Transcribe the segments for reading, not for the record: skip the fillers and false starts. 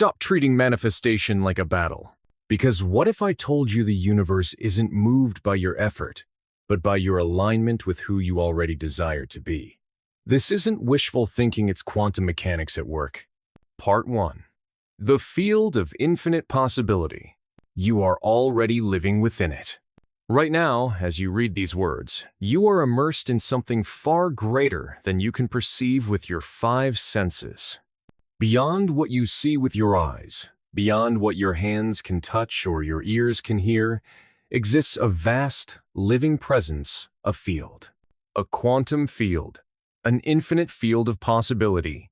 Stop treating manifestation like a battle. Because what if I told you the universe isn't moved by your effort, but by your alignment with who you already desire to be? This isn't wishful thinking, it's quantum mechanics at work. Part 1. The field of infinite possibility. You are already living within it. Right now, as you read these words, you are immersed in something far greater than you can perceive with your 5 senses. Beyond what you see with your eyes, beyond what your hands can touch or your ears can hear, exists a vast, living presence, a field. A quantum field, an infinite field of possibility.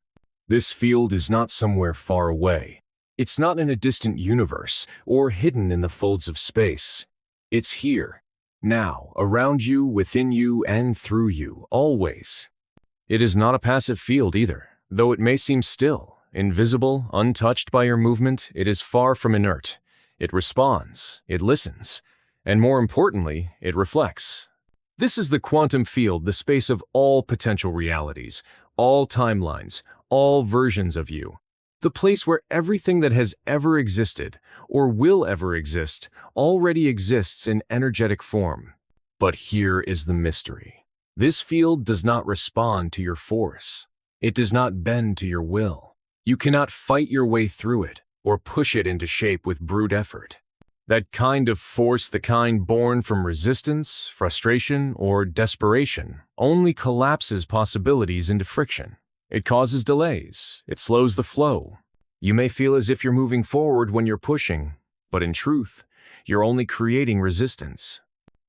This field is not somewhere far away. It's not in a distant universe or hidden in the folds of space. It's here, now, around you, within you, and through you, always. It is not a passive field either, though it may seem still. Invisible, untouched by your movement, it is far from inert. It responds, it listens, and more importantly, it reflects. This is the quantum field, the space of all potential realities, all timelines, all versions of you. The place where everything that has ever existed, or will ever exist, already exists in energetic form. But here is the mystery. This field does not respond to your force. It does not bend to your will. You cannot fight your way through it, or push it into shape with brute effort. That kind of force, the kind born from resistance, frustration, or desperation, only collapses possibilities into friction. It causes delays. It slows the flow. You may feel as if you're moving forward when you're pushing, but in truth, you're only creating resistance.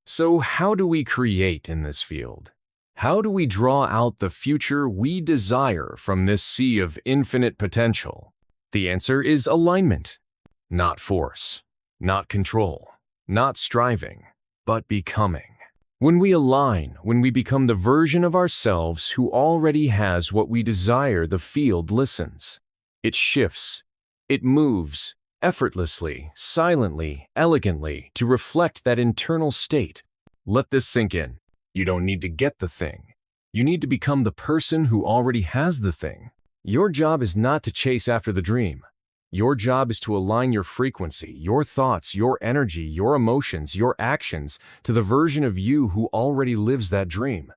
So how do we create in this field? How do we draw out the future we desire from this sea of infinite potential? The answer is alignment, not force, not control, not striving, but becoming. When we align, when we become the version of ourselves who already has what we desire, the field listens. It shifts. It moves, effortlessly, silently, elegantly, to reflect that internal state. Let this sink in. You don't need to get the thing. You need to become the person who already has the thing. Your job is not to chase after the dream. Your job is to align your frequency, your thoughts, your energy, your emotions, your actions to the version of you who already lives that dream.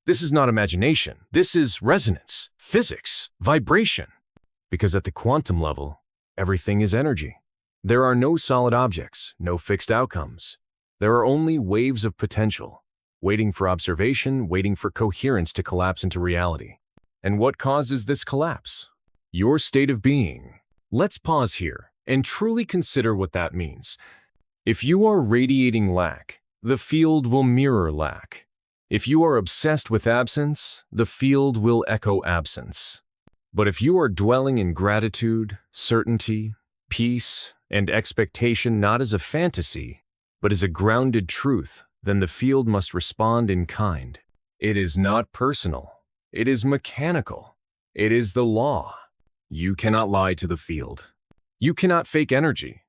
This is not imagination. This is resonance, physics, vibration. Because at the quantum level, everything is energy. There are no solid objects, no fixed outcomes. There are only waves of potential, waiting for observation, waiting for coherence to collapse into reality. And what causes this collapse? Your state of being. Let's pause here and truly consider what that means. If you are radiating lack, the field will mirror lack. If you are obsessed with absence, the field will echo absence. But if you are dwelling in gratitude, certainty, peace, and expectation not as a fantasy, but as a grounded truth, then the field must respond in kind. It is not personal. It is mechanical. It is the law. You cannot lie to the field. You cannot fake energy.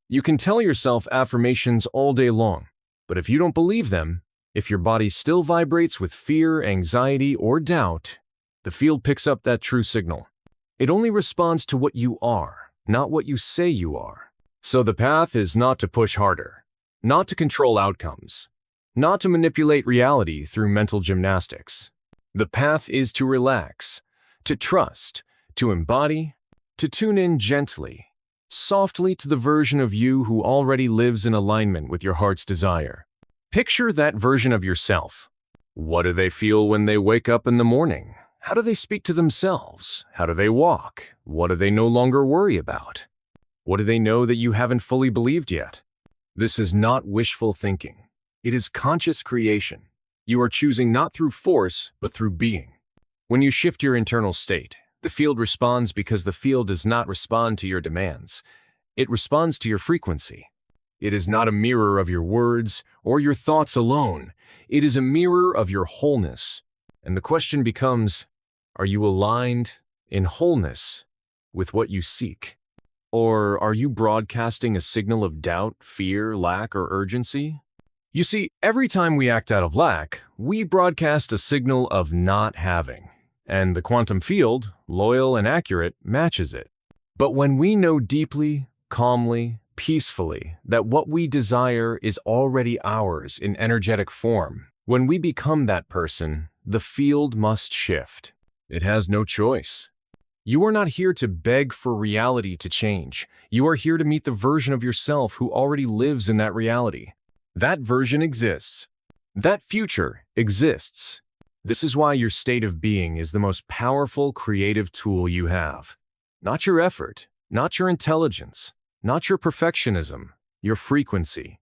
You can tell yourself affirmations all day long, but if you don't believe them, if your body still vibrates with fear, anxiety, or doubt, the field picks up that true signal. It only responds to what you are, not what you say you are. So the path is not to push harder, not to control outcomes, not to manipulate reality through mental gymnastics. The path is to relax, to trust, to embody, to tune in gently, softly to the version of you who already lives in alignment with your heart's desire. Picture that version of yourself. What do they feel when they wake up in the morning? How do they speak to themselves? How do they walk? What do they no longer worry about? What do they know that you haven't fully believed yet? This is not wishful thinking. It is conscious creation. You are choosing not through force, but through being. When you shift your internal state, the field responds because the field does not respond to your demands. It responds to your frequency. It is not a mirror of your words or your thoughts alone. It is a mirror of your wholeness. And the question becomes, are you aligned in wholeness with what you seek? Or are you broadcasting a signal of doubt, fear, lack, or urgency? You see, every time we act out of lack, we broadcast a signal of not having. And the quantum field, loyal and accurate, matches it. But when we know deeply, calmly, peacefully that what we desire is already ours in energetic form, when we become that person, the field must shift. It has no choice. You are not here to beg for reality to change. You are here to meet the version of yourself who already lives in that reality. That version exists. That future exists. This is why your state of being is the most powerful creative tool you have. Not your effort, not your intelligence, not your perfectionism, your frequency.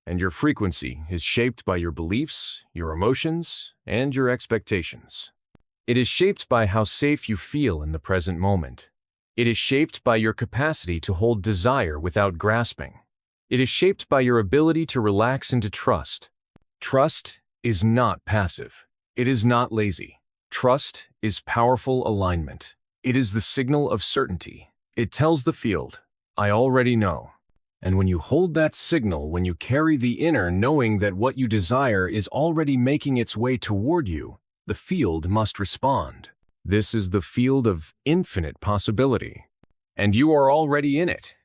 And your frequency is shaped by your beliefs, your emotions, and your expectations. It is shaped by how safe you feel in the present moment. It is shaped by your capacity to hold desire without grasping. It is shaped by your ability to relax and to trust. Trust is not passive. It is not lazy. Trust is powerful alignment. It is the signal of certainty. It tells the field, I already know. And when you hold that signal, when you carry the inner knowing that what you desire is already making its way toward you, the field must respond. This is the field of infinite possibility. And you are already in it.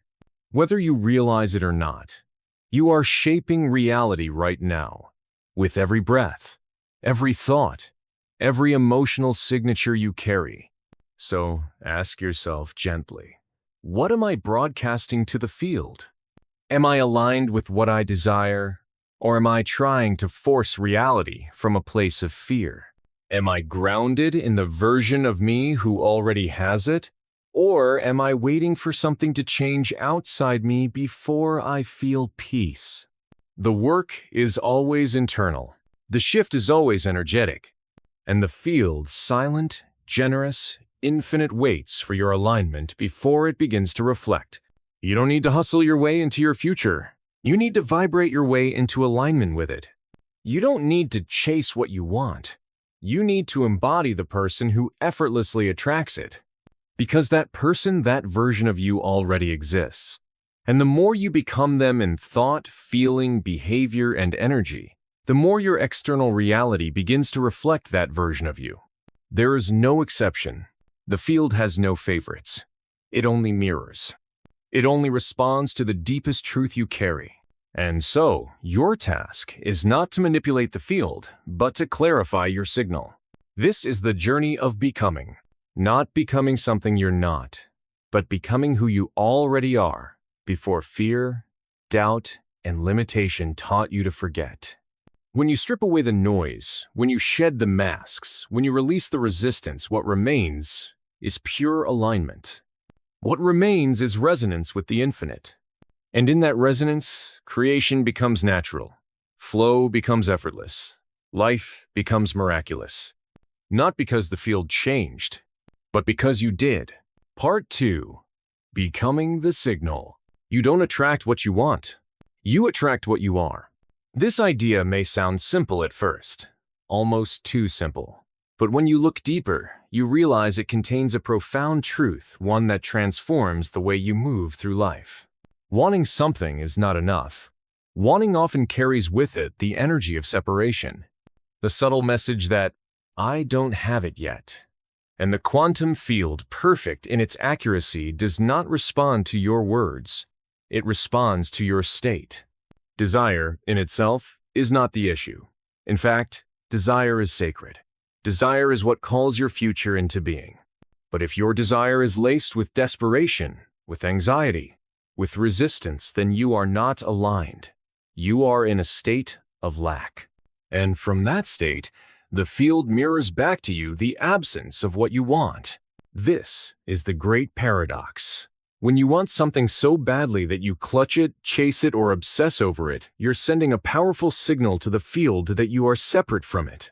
Whether you realize it or not, you are shaping reality right now. With every breath, every thought, every emotional signature you carry. So ask yourself gently, what am I broadcasting to the field? Am I aligned with what I desire, or am I trying to force reality from a place of fear? Am I grounded in the version of me who already has it, or am I waiting for something to change outside me before I feel peace? The work is always internal. The shift is always energetic. And the field, silent, generous, infinite waits for your alignment before it begins to reflect. You don't need to hustle your way into your future. You need to vibrate your way into alignment with it. You don't need to chase what you want. You need to embody the person who effortlessly attracts it. Because that person, that version of you already exists. And the more you become them in thought, feeling, behavior, and energy, the more your external reality begins to reflect that version of you. There is no exception. The field has no favorites. It only mirrors. It only responds to the deepest truth you carry. And so, your task is not to manipulate the field, but to clarify your signal. This is the journey of becoming. Not becoming something you're not, but becoming who you already are before fear, doubt, and limitation taught you to forget. When you strip away the noise, when you shed the masks, when you release the resistance, what remains is pure alignment. What remains is resonance with the infinite. And in that resonance, creation becomes natural. Flow becomes effortless. Life becomes miraculous. Not because the field changed, but because you did. Part 2. Becoming the signal. You don't attract what you want. You attract what you are. This idea may sound simple at first, almost too simple. But when you look deeper, you realize it contains a profound truth, one that transforms the way you move through life. Wanting something is not enough. Wanting often carries with it the energy of separation, the subtle message that, I don't have it yet. And the quantum field, perfect in its accuracy, does not respond to your words. It responds to your state. Desire, in itself, is not the issue. In fact, desire is sacred. Desire is what calls your future into being. But if your desire is laced with desperation, with anxiety, with resistance, then you are not aligned. You are in a state of lack. And from that state, the field mirrors back to you the absence of what you want. This is the great paradox. When you want something so badly that you clutch it, chase it, or obsess over it, you're sending a powerful signal to the field that you are separate from it,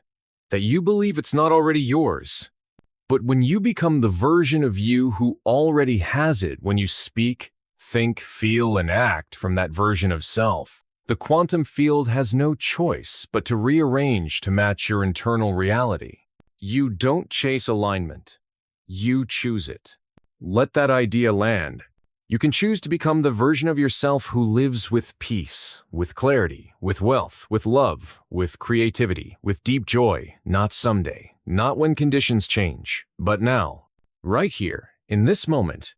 that you believe it's not already yours. But when you become the version of you who already has it, when you speak, think, feel, and act from that version of self, the quantum field has no choice but to rearrange to match your internal reality. You don't chase alignment. You choose it. Let that idea land. You can choose to become the version of yourself who lives with peace, with clarity, with wealth, with love, with creativity, with deep joy, not someday, not when conditions change, but now, right here, in this moment.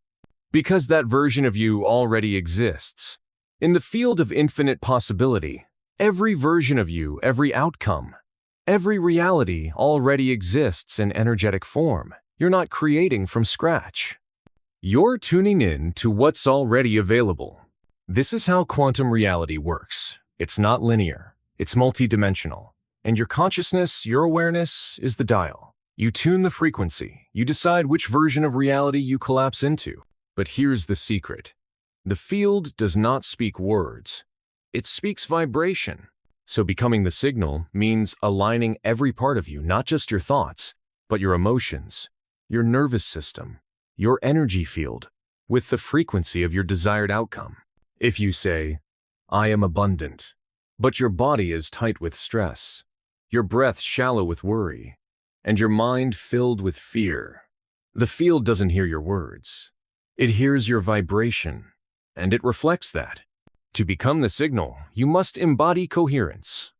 Because that version of you already exists. In the field of infinite possibility, every version of you, every outcome, every reality already exists in energetic form. You're not creating from scratch. You're tuning in to what's already available. This is how quantum reality works. It's not linear. It's multidimensional. And your consciousness, your awareness, is the dial. You tune the frequency. You decide which version of reality you collapse into. But here's the secret. The field does not speak words. It speaks vibration. So becoming the signal means aligning every part of you, not just your thoughts, but your emotions, your nervous system, your energy field, with the frequency of your desired outcome. If you say, I am abundant, but your body is tight with stress, your breath shallow with worry, and your mind filled with fear, the field doesn't hear your words. It hears your vibration, and it reflects that. To become the signal, you must embody coherence.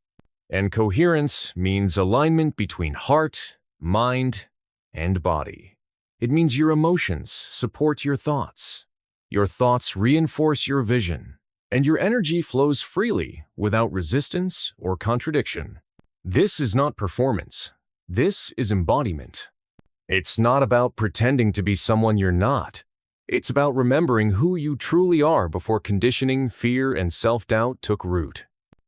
And coherence means alignment between heart, mind, and body. It means your emotions support your thoughts reinforce your vision, and your energy flows freely without resistance or contradiction. This is not performance. This is embodiment. It's not about pretending to be someone you're not. It's about remembering who you truly are before conditioning, fear, and self-doubt took root.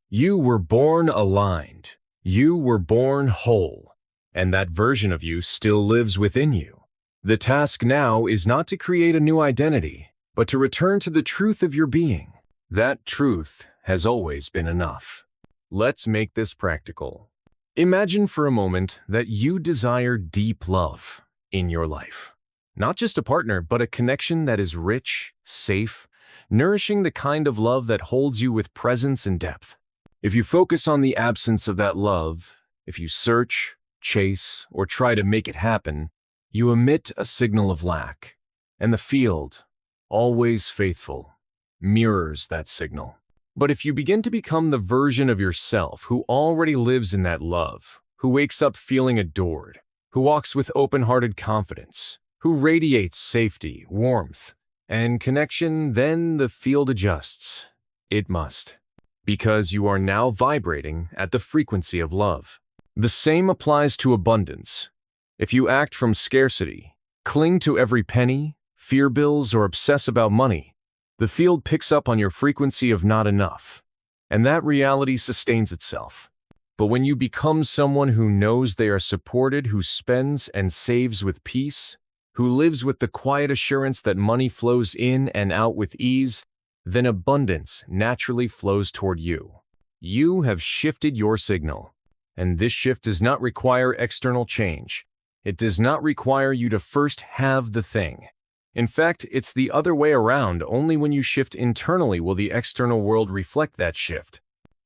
You were born aligned. You were born whole. And that version of you still lives within you. The task now is not to create a new identity, but to return to the truth of your being. That truth has always been enough. Let's make this practical. Imagine for a moment that you desire deep love in your life. Not just a partner, but a connection that is rich, safe, nourishing, the kind of love that holds you with presence and depth. If you focus on the absence of that love, if you search, chase, or try to make it happen, you emit a signal of lack. And the field, always faithful, mirrors that signal. But if you begin to become the version of yourself who already lives in that love, who wakes up feeling adored, who walks with open-hearted confidence, who radiates safety, warmth, and connection, then the field adjusts. It must. Because you are now vibrating at the frequency of love. The same applies to abundance. If you act from scarcity, cling to every penny, fear bills, or obsess about money, the field picks up on your frequency of not enough, and that reality sustains itself. But when you become someone who knows they are supported, who spends and saves with peace, who lives with the quiet assurance that money flows in and out with ease, then abundance naturally flows toward you. You have shifted your signal, and this shift does not require external change. It does not require you to first have the thing. In fact, it's the other way around. Only when you shift internally will the external world reflect that shift.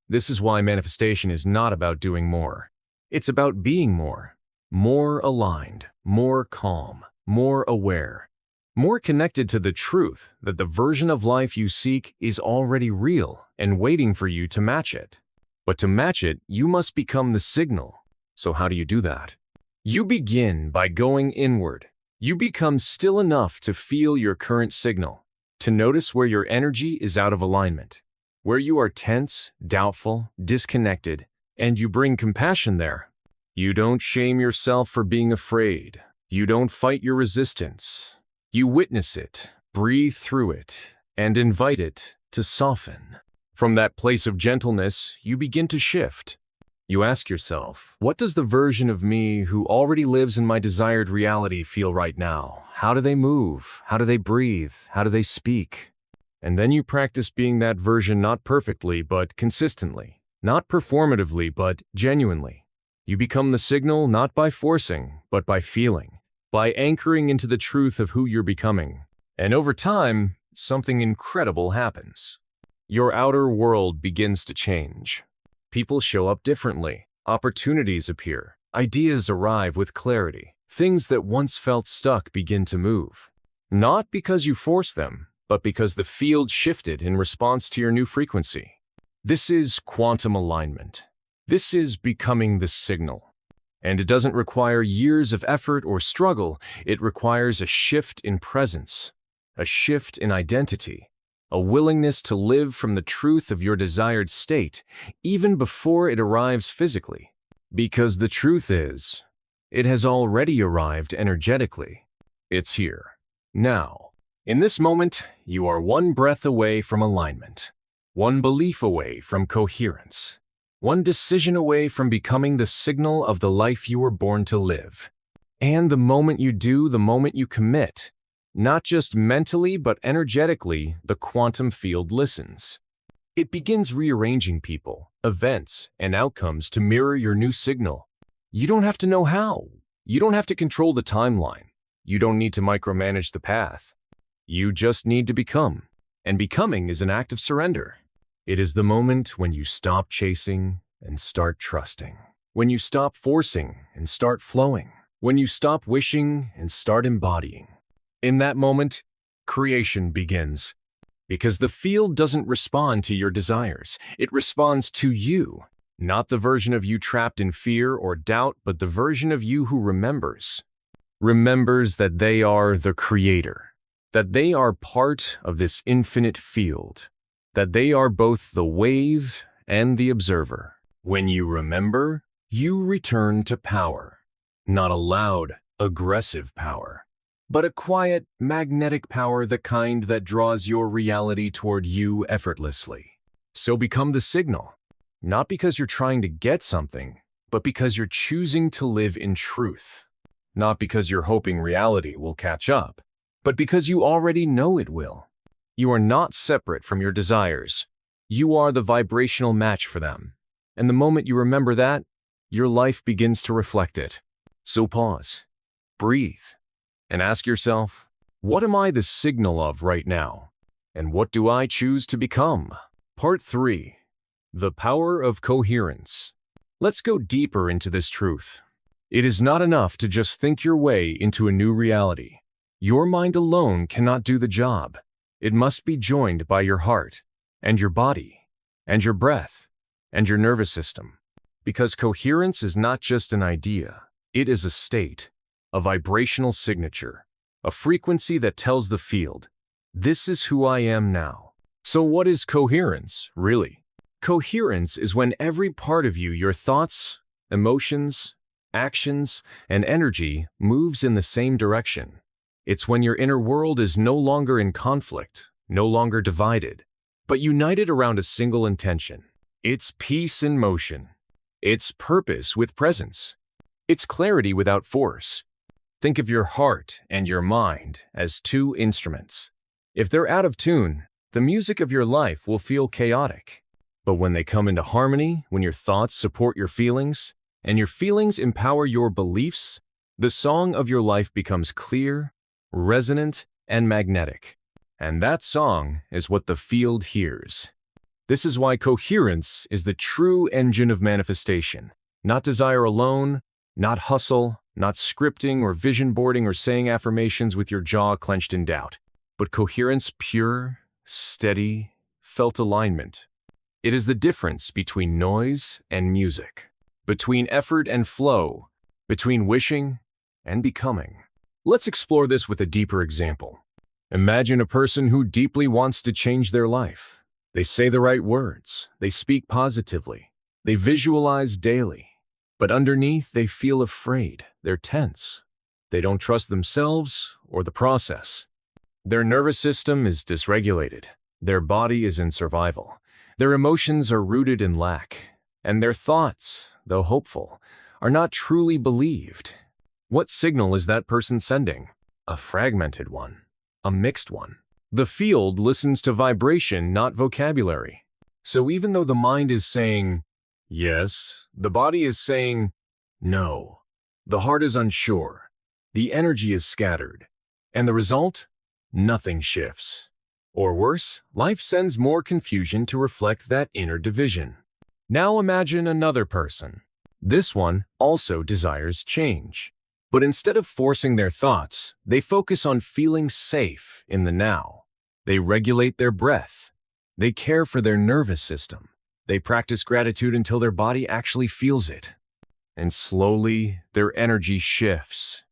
This is why manifestation is not about doing more. It's about being more. More aligned, more calm, more aware, more connected to the truth that the version of life you seek is already real and waiting for you to match it. But to match it, you must become the signal. So how do you do that? You begin by going inward. You become still enough to feel your current signal, to notice where your energy is out of alignment, where you are tense, doubtful, disconnected, and you bring compassion there. You don't shame yourself for being afraid. You don't fight your resistance. You witness it, breathe through it, and invite it to soften. From that place of gentleness, you begin to shift. You ask yourself, what does the version of me who already lives in my desired reality feel right now? How do they move? How do they breathe? How do they speak? And then you practice being that version, not perfectly, but consistently. Not performatively, but genuinely. You become the signal not by forcing, but by feeling. By anchoring into the truth of who you're becoming. And over time, something incredible happens. Your outer world begins to change. People show up differently. Opportunities appear. Ideas arrive with clarity. Things that once felt stuck begin to move. Not because you forced them, but because the field shifted in response to your new frequency. This is quantum alignment. This is becoming the signal. And it doesn't require years of effort or struggle. It requires a shift in presence, a shift in identity, a willingness to live from the truth of your desired state, even before it arrives physically. Because the truth is, it has already arrived energetically. It's here. Now, in this moment, you are one breath away from alignment, one belief away from coherence, one decision away from becoming the signal of the life you were born to live. And the moment you do, the moment you commit, not just mentally but energetically, the quantum field listens. It begins rearranging people, events, and outcomes to mirror your new signal. You don't have to know how. You don't have to control the timeline. You don't need to micromanage the path. You just need to become. And becoming is an act of surrender. It is the moment when you stop chasing and start trusting. When you stop forcing and start flowing. When you stop wishing and start embodying. In that moment, creation begins. Because the field doesn't respond to your desires. It responds to you. Not the version of you trapped in fear or doubt, but the version of you who remembers. Remembers that they are the creator. That they are part of this infinite field. That they are both the wave and the observer. When you remember, you return to power. Not a loud, aggressive power, but a quiet, magnetic power, the kind that draws your reality toward you effortlessly. So become the signal, not because you're trying to get something, but because you're choosing to live in truth. Not because you're hoping reality will catch up, but because you already know it will. You are not separate from your desires. You are the vibrational match for them. And the moment you remember that, your life begins to reflect it. So pause, breathe, and ask yourself, what am I the signal of right now? And what do I choose to become? Part 3. The power of coherence. Let's go deeper into this truth. It is not enough to just think your way into a new reality. Your mind alone cannot do the job. It must be joined by your heart, and your body, and your breath, and your nervous system. Because coherence is not just an idea, it is a state, a vibrational signature, a frequency that tells the field, this is who I am now. So what is coherence, really? Coherence is when every part of you, your thoughts, emotions, actions, and energy moves in the same direction. It's when your inner world is no longer in conflict, no longer divided, but united around a single intention. It's peace in motion. It's purpose with presence. It's clarity without force. Think of your heart and your mind as two instruments. If they're out of tune, the music of your life will feel chaotic. But when they come into harmony, when your thoughts support your feelings, and your feelings empower your beliefs, the song of your life becomes clear, resonant, and magnetic. And that song is what the field hears. This is why coherence is the true engine of manifestation. Not desire alone, not hustle, not scripting or vision boarding or saying affirmations with your jaw clenched in doubt, but coherence, pure, steady, felt alignment. It is the difference between noise and music, between effort and flow, between wishing and becoming. Let's explore this with a deeper example. Imagine a person who deeply wants to change their life. They say the right words, they speak positively, they visualize daily, but underneath they feel afraid, they're tense. They don't trust themselves or the process. Their nervous system is dysregulated, their body is in survival, their emotions are rooted in lack, and their thoughts, though hopeful, are not truly believed. What signal is that person sending? A fragmented one, a mixed one. The field listens to vibration, not vocabulary. So even though the mind is saying, yes, the body is saying, no. The heart is unsure. The energy is scattered. And the result? Nothing shifts. Or worse, life sends more confusion to reflect that inner division. Now imagine another person. This one also desires change. But instead of forcing their thoughts, they focus on feeling safe in the now. They regulate their breath. They care for their nervous system. They practice gratitude until their body actually feels it. And slowly, their energy shifts.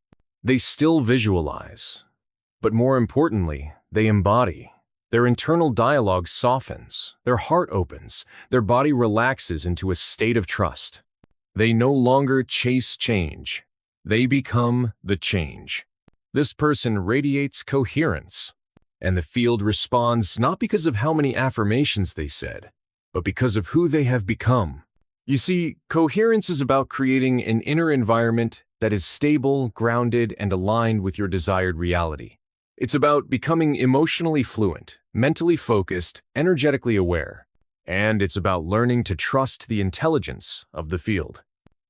They still visualize. But more importantly, They embody. Their internal dialogue softens, their heart opens, their body relaxes into a state of trust. They no longer chase change. They become the change. This person radiates coherence, and the field responds not because of how many affirmations they said, but because of who they have become. You see, coherence is about creating an inner environment that is stable, grounded, and aligned with your desired reality. It's about becoming emotionally fluent, mentally focused, energetically aware. And it's about learning to trust the intelligence of the field.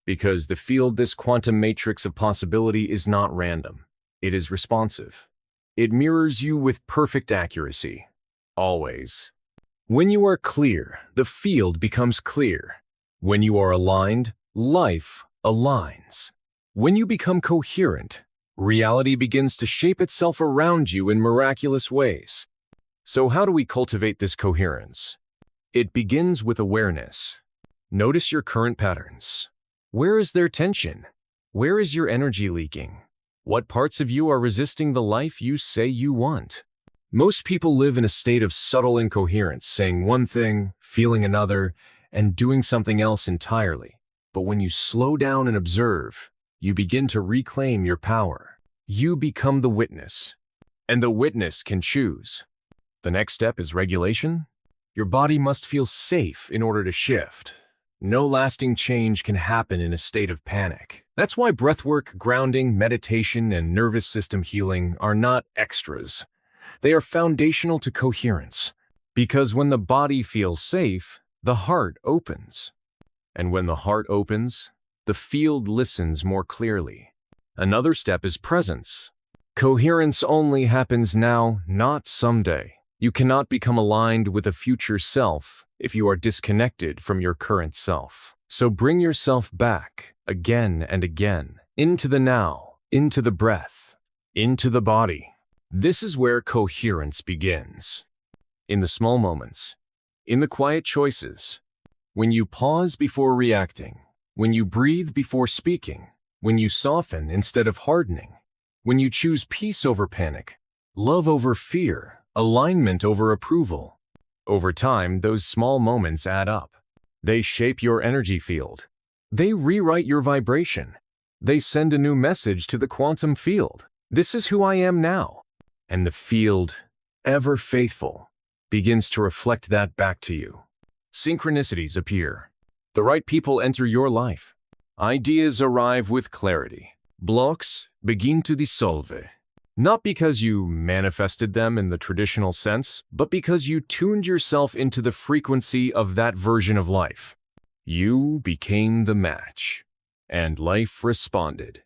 Because the field, this quantum matrix of possibility, is not random. It is responsive. It mirrors you with perfect accuracy. Always. When you are clear, the field becomes clear. When you are aligned, life aligns. When you become coherent, reality begins to shape itself around you in miraculous ways. So how do we cultivate this coherence? It begins with awareness. Notice your current patterns. Where is there tension? Where is your energy leaking? What parts of you are resisting the life you say you want? Most people live in a state of subtle incoherence, saying one thing, feeling another, and doing something else entirely. But when you slow down and observe, you begin to reclaim your power. You become the witness, and the witness can choose. The next step is regulation. Your body must feel safe in order to shift. No lasting change can happen in a state of panic. That's why breathwork, grounding, meditation, and nervous system healing are not extras. They are foundational to coherence. Because when the body feels safe, the heart opens. And when the heart opens, the field listens more clearly. Another step is presence. Coherence only happens now, not someday. You cannot become aligned with a future self if you are disconnected from your current self. So bring yourself back, again and again, into the now, into the breath, into the body. This is where coherence begins. In the small moments, in the quiet choices, when you pause before reacting, when you breathe before speaking, when you soften instead of hardening, when you choose peace over panic, love over fear, alignment over approval. Over time, those small moments add up. They shape your energy field. They rewrite your vibration. They send a new message to the quantum field. This is who I am now. And the field, ever faithful, begins to reflect that back to you. Synchronicities appear. The right people enter your life. Ideas arrive with clarity. Blocks begin to dissolve. Not because you manifested them in the traditional sense, but because you tuned yourself into the frequency of that version of life. You became the match, and life responded.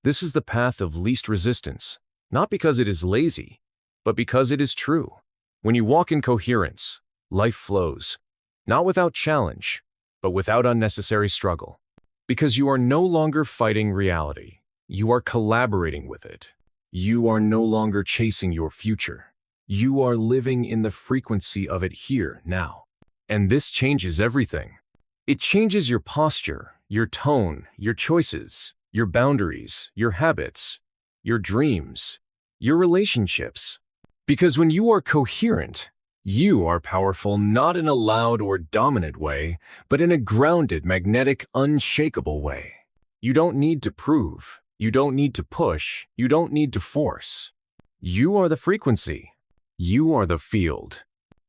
This is the path of least resistance, not because it is lazy, but because it is true. When you walk in coherence, life flows, not without challenge, but without unnecessary struggle. Because you are no longer fighting reality, you are collaborating with it. You are no longer chasing your future. You are living in the frequency of it here, now. And this changes everything. It changes your posture, your tone, your choices, your boundaries, your habits, your dreams, your relationships. Because when you are coherent, you are powerful not in a loud or dominant way, but in a grounded, magnetic, unshakable way. You don't need to prove. You don't need to push. You don't need to force. You are the frequency. You are the field.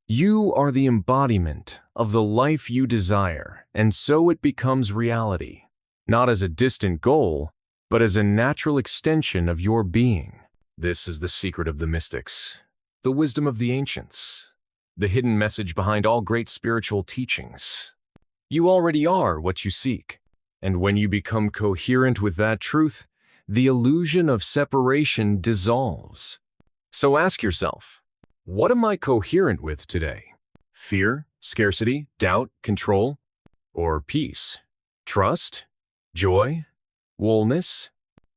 You are the embodiment of the life you desire, and so it becomes reality, not as a distant goal, but as a natural extension of your being. This is the secret of the mystics, the wisdom of the ancients, the hidden message behind all great spiritual teachings. You already are what you seek, and when you become coherent with that truth, the illusion of separation dissolves. So ask yourself, what am I coherent with today? Fear, scarcity, doubt, control, or peace? Trust, joy, wholeness?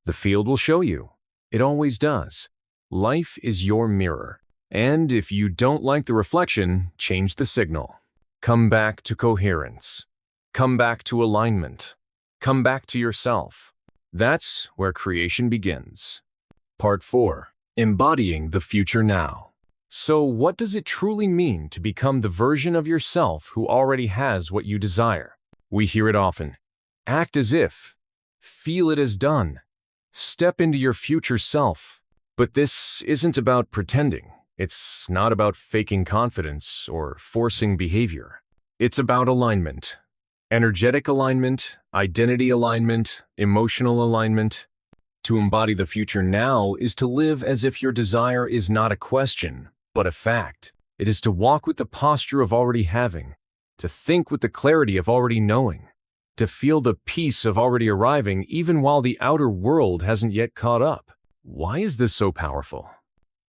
The field will show you. It always does. Life is your mirror. And if you don't like the reflection, change the signal. Come back to coherence. Come back to alignment. Come back to yourself. That's where creation begins. Part 4. Embodying the future now. So what does it truly mean to become the version of yourself who already has what you desire? We hear it often. Act as if. Feel it as done. Step into your future self. But this isn't about pretending. It's not about faking confidence or forcing behavior. It's about alignment. Energetic alignment, identity alignment, emotional alignment. To embody the future now is to live as if your desire is not a question, but a fact. It is to walk with the posture of already having, to think with the clarity of already knowing, to feel the peace of already arriving even while the outer world hasn't yet caught up. Why is this so powerful?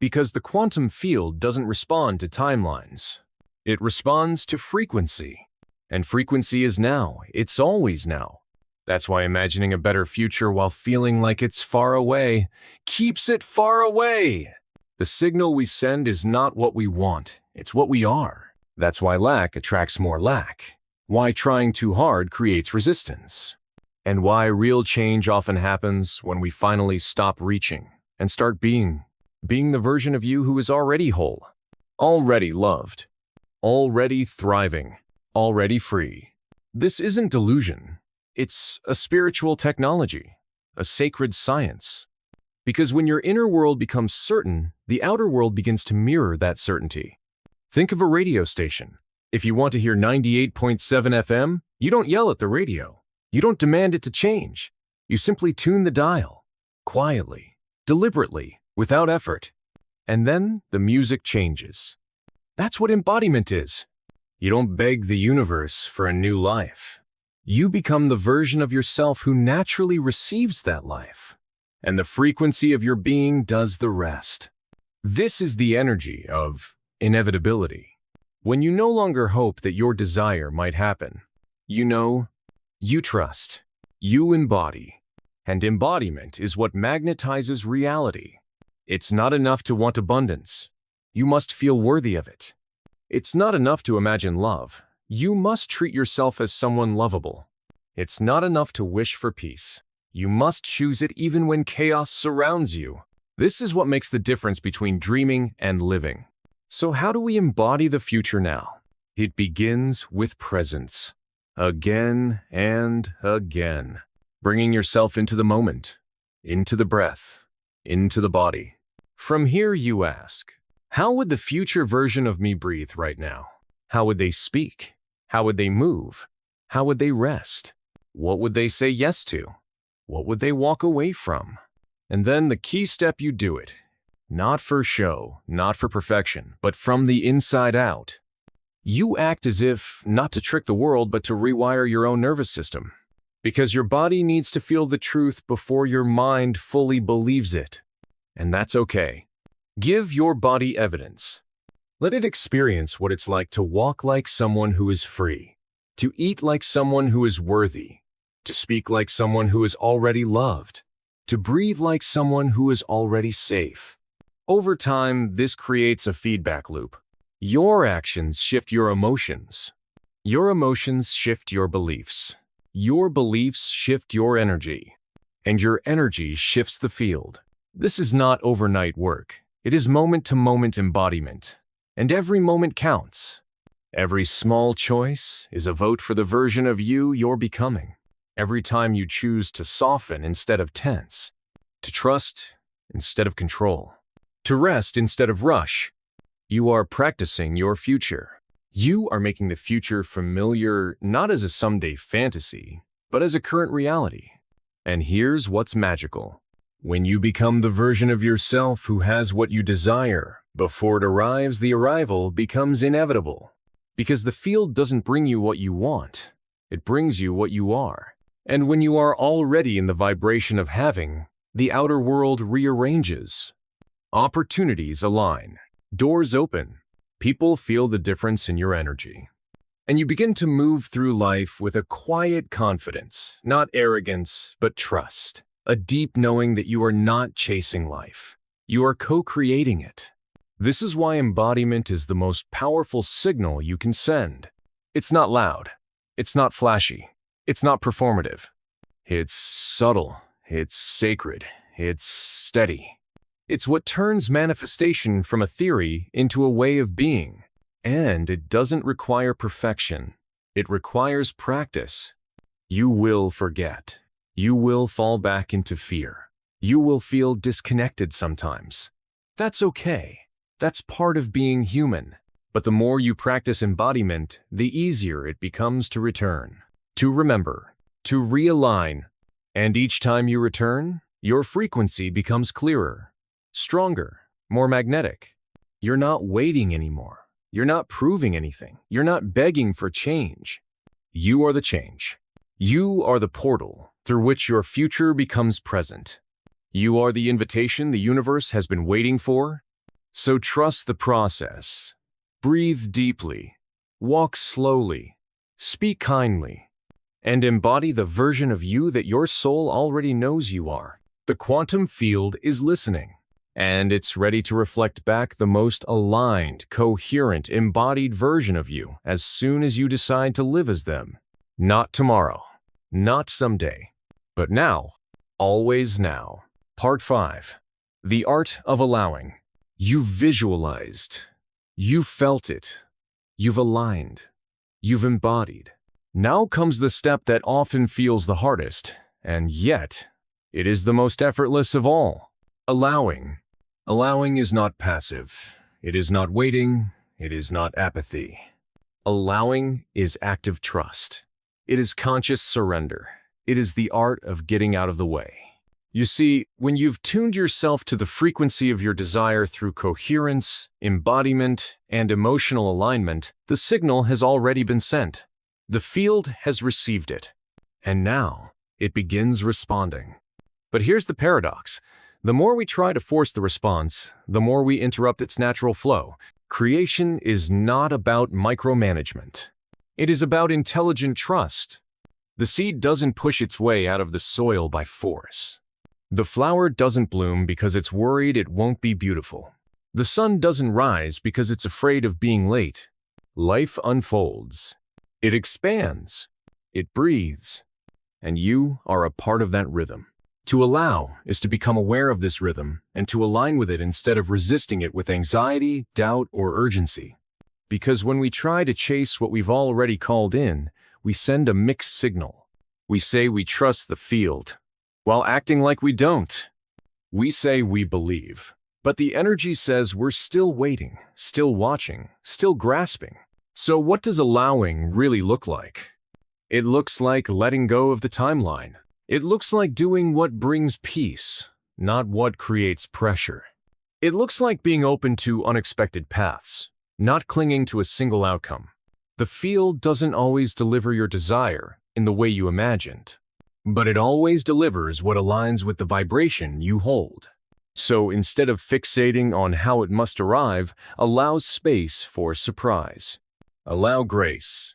Because the quantum field doesn't respond to timelines. It responds to frequency. And frequency is now. It's always now. That's why imagining a better future while feeling like it's far away keeps it far away. The signal we send is not what we want, it's what we are. That's why lack attracts more lack. Why trying too hard creates resistance. And why real change often happens when we finally stop reaching and start being the version of you who is already whole, already loved, already thriving, already free. This isn't delusion. It's a spiritual technology, a sacred science. Because when your inner world becomes certain, the outer world begins to mirror that certainty. Think of a radio station. If you want to hear 98.7 FM, you don't yell at the radio. You don't demand it to change. You simply tune the dial, quietly, deliberately, without effort. And then the music changes. That's what embodiment is. You don't beg the universe for a new life. You become the version of yourself who naturally receives that life, and the frequency of your being does the rest. This is the energy of inevitability. When you no longer hope that your desire might happen, you know, you trust, you embody, and embodiment is what magnetizes reality. It's not enough to want abundance. You must feel worthy of it. It's not enough to imagine love. You must treat yourself as someone lovable. It's not enough to wish for peace. You must choose it even when chaos surrounds you. This is what makes the difference between dreaming and living. So how do we embody the future now? It begins with presence. Again and again. Bringing yourself into the moment, into the breath, into the body. From here you ask, how would the future version of me breathe right now? How would they speak? How would they move? How would they rest? What would they say yes to? What would they walk away from? And then the key step, you do it. Not for show, not for perfection, but from the inside out. You act as if, not to trick the world, but to rewire your own nervous system. Because your body needs to feel the truth before your mind fully believes it. And that's okay. Give your body evidence. Let it experience what it's like to walk like someone who is free, to eat like someone who is worthy, to speak like someone who is already loved, to breathe like someone who is already safe. Over time, this creates a feedback loop. Your actions shift your emotions. Your emotions shift your beliefs. Your beliefs shift your energy. And your energy shifts the field. This is not overnight work. It is moment-to-moment embodiment. And every moment counts. Every small choice is a vote for the version of you you're becoming. Every time you choose to soften instead of tense, to trust instead of control, to rest instead of rush, you are practicing your future. You are making the future familiar not as a someday fantasy, but as a current reality. And here's what's magical. When you become the version of yourself who has what you desire, before it arrives, the arrival becomes inevitable. Because the field doesn't bring you what you want, it brings you what you are. And when you are already in the vibration of having, the outer world rearranges. Opportunities align, doors open, people feel the difference in your energy. And you begin to move through life with a quiet confidence, not arrogance, but trust. A deep knowing that you are not chasing life. You are co-creating it. This is why embodiment is the most powerful signal you can send. It's not loud. It's not flashy. It's not performative. It's subtle. It's sacred. It's steady. It's what turns manifestation from a theory into a way of being. And it doesn't require perfection. It requires practice. You will forget. You will fall back into fear. You will feel disconnected sometimes. That's okay. That's part of being human. But the more you practice embodiment, the easier it becomes to return, to remember, to realign. And each time you return, your frequency becomes clearer, stronger, more magnetic. You're not waiting anymore. You're not proving anything. You're not begging for change. You are the change. You are the portal through which your future becomes present. You are the invitation the universe has been waiting for. So trust the process. Breathe deeply. Walk slowly. Speak kindly. And embody the version of you that your soul already knows you are. The quantum field is listening. And it's ready to reflect back the most aligned, coherent, embodied version of you as soon as you decide to live as them. Not tomorrow, not someday, but now, always now. Part 5. The Art of Allowing. You've visualized. You've felt it. You've aligned. You've embodied. Now comes the step that often feels the hardest, and yet, it is the most effortless of all. Allowing. Allowing is not passive. It is not waiting. It is not apathy. Allowing is active trust. It is conscious surrender. It is the art of getting out of the way. You see, when you've tuned yourself to the frequency of your desire through coherence, embodiment, and emotional alignment, the signal has already been sent. The field has received it. And now, it begins responding. But here's the paradox. The more we try to force the response, the more we interrupt its natural flow. Creation is not about micromanagement. It is about intelligent trust. The seed doesn't push its way out of the soil by force. The flower doesn't bloom because it's worried it won't be beautiful. The sun doesn't rise because it's afraid of being late. Life unfolds. It expands. It breathes. And you are a part of that rhythm. To allow is to become aware of this rhythm and to align with it instead of resisting it with anxiety, doubt, or urgency. Because when we try to chase what we've already called in, we send a mixed signal. We say we trust the field, while acting like we don't. We say we believe, but the energy says we're still waiting, still watching, still grasping. So what does allowing really look like? It looks like letting go of the timeline. It looks like doing what brings peace, not what creates pressure. It looks like being open to unexpected paths, not clinging to a single outcome. The field doesn't always deliver your desire in the way you imagined, but it always delivers what aligns with the vibration you hold. So instead of fixating on how it must arrive, allow space for surprise. Allow grace.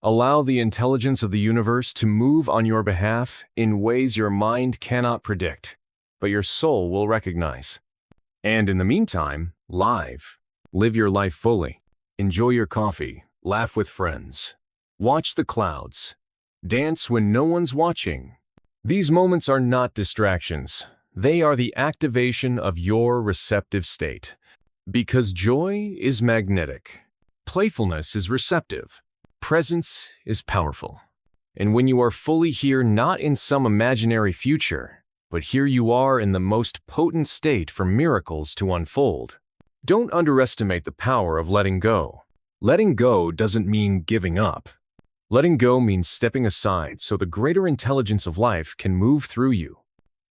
Allow the intelligence of the universe to move on your behalf in ways your mind cannot predict, but your soul will recognize. And in the meantime, live your life fully. Enjoy your coffee, laugh with friends, watch the clouds, dance when no one's watching. These moments are not distractions. They are the activation of your receptive state. Because joy is magnetic, playfulness is receptive. Presence is powerful. And when you are fully here, not in some imaginary future, but here you are in the most potent state for miracles to unfold. Don't underestimate the power of letting go. Letting go doesn't mean giving up. Letting go means stepping aside so the greater intelligence of life can move through you.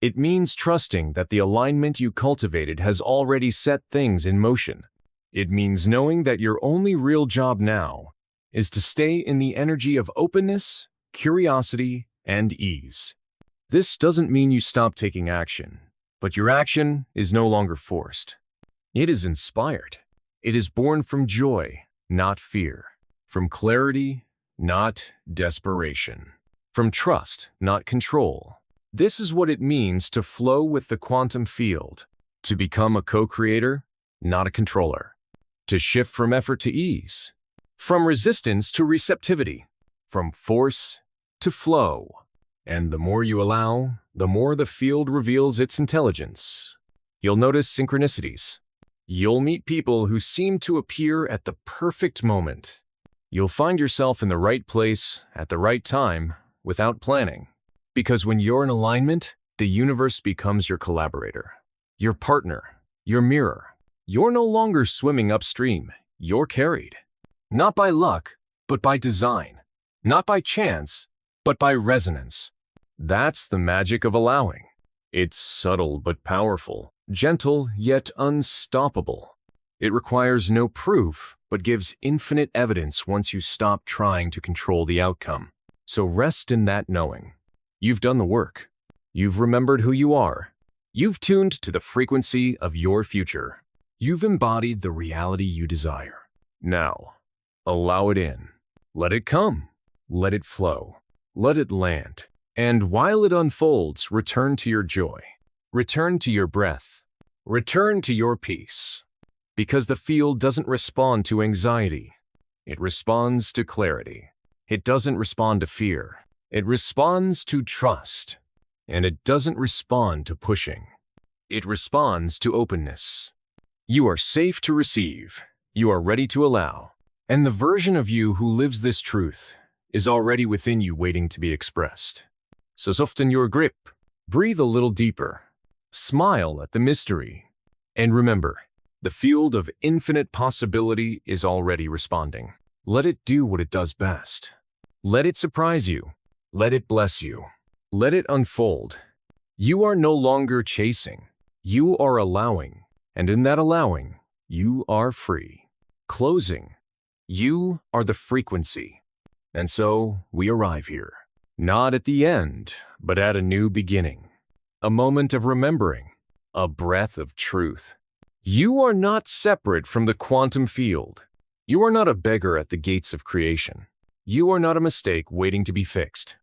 It means trusting that the alignment you cultivated has already set things in motion. It means knowing that your only real job now is to stay in the energy of openness, curiosity, and ease. This doesn't mean you stop taking action, but your action is no longer forced. It is inspired. It is born from joy, not fear, from clarity, not desperation, from trust, not control. This is what it means to flow with the quantum field, to become a co-creator, not a controller, to shift from effort to ease, from resistance to receptivity, from force to flow. And the more you allow, the more the field reveals its intelligence. You'll notice synchronicities. You'll meet people who seem to appear at the perfect moment. You'll find yourself in the right place at the right time without planning. Because when you're in alignment, the universe becomes your collaborator, your partner, your mirror. You're no longer swimming upstream. You're carried. Not by luck, but by design. Not by chance, but by resonance. That's the magic of allowing. It's subtle but powerful, gentle yet unstoppable. It requires no proof, but gives infinite evidence once you stop trying to control the outcome. So rest in that knowing. You've done the work. You've remembered who you are. You've tuned to the frequency of your future. You've embodied the reality you desire. Now, allow it in. Let it come. Let it flow. Let it land. And while it unfolds, return to your joy. Return to your breath. Return to your peace. Because the field doesn't respond to anxiety. It responds to clarity. It doesn't respond to fear. It responds to trust. And it doesn't respond to pushing. It responds to openness. You are safe to receive. You are ready to allow. And the version of you who lives this truth is already within you waiting to be expressed. So soften your grip. Breathe a little deeper. Smile at the mystery. And remember, the field of infinite possibility is already responding. Let it do what it does best. Let it surprise you. Let it bless you. Let it unfold. You are no longer chasing. You are allowing. And in that allowing, you are free. Closing. You are the frequency. And so we arrive here. Not at the end, but at a new beginning. A moment of remembering. A breath of truth. You are not separate from the quantum field. You are not a beggar at the gates of creation. You are not a mistake waiting to be fixed.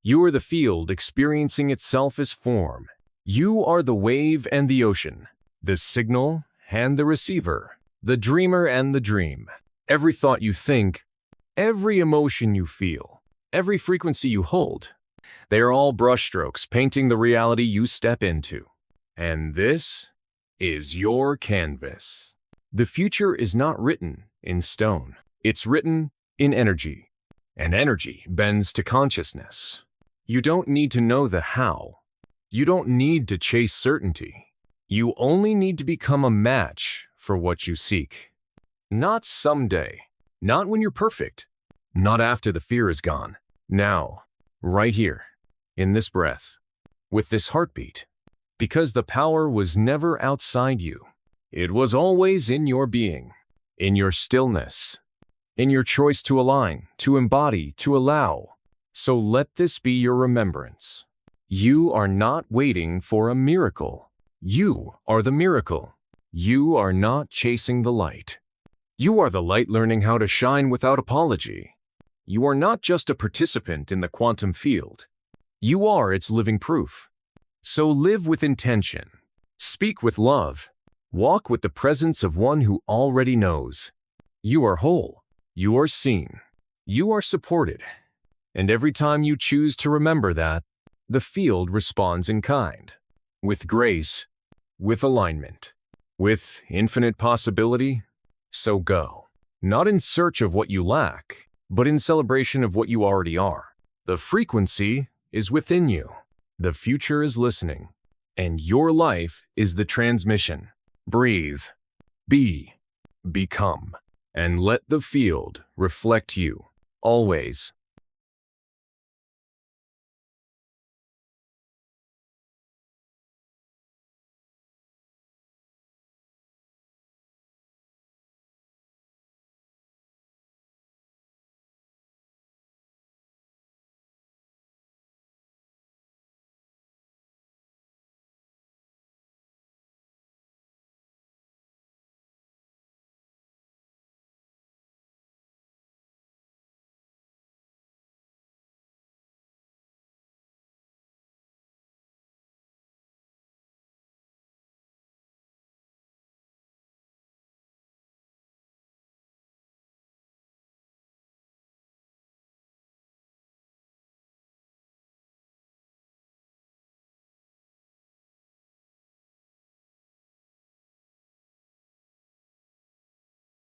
You are the field experiencing itself as form. You are the wave and the ocean, the signal and the receiver, the dreamer and the dream. Every thought you think, every emotion you feel, every frequency you hold, they are all brushstrokes painting the reality you step into. And this is your canvas. The future is not written in stone. It's written in energy. And energy bends to consciousness. You don't need to know the how. You don't need to chase certainty. You only need to become a match for what you seek. Not someday. Not when you're perfect. Not after the fear is gone. Now, right here, in this breath, with this heartbeat. Because the power was never outside you. It was always in your being, in your stillness, in your choice to align, to embody, to allow. So let this be your remembrance. You are not waiting for a miracle. You are the miracle. You are not chasing the light. You are the light learning how to shine without apology. You are not just a participant in the quantum field. You are its living proof. So live with intention. Speak with love. Walk with the presence of one who already knows. You are whole. You are seen. You are supported. And every time you choose to remember that, the field responds in kind, with grace, with alignment, with infinite possibility. So go, not in search of what you lack, but in celebration of what you already are. The frequency is within you. The future is listening, and your life is the transmission. Breathe, be, become, and let the field reflect you, always.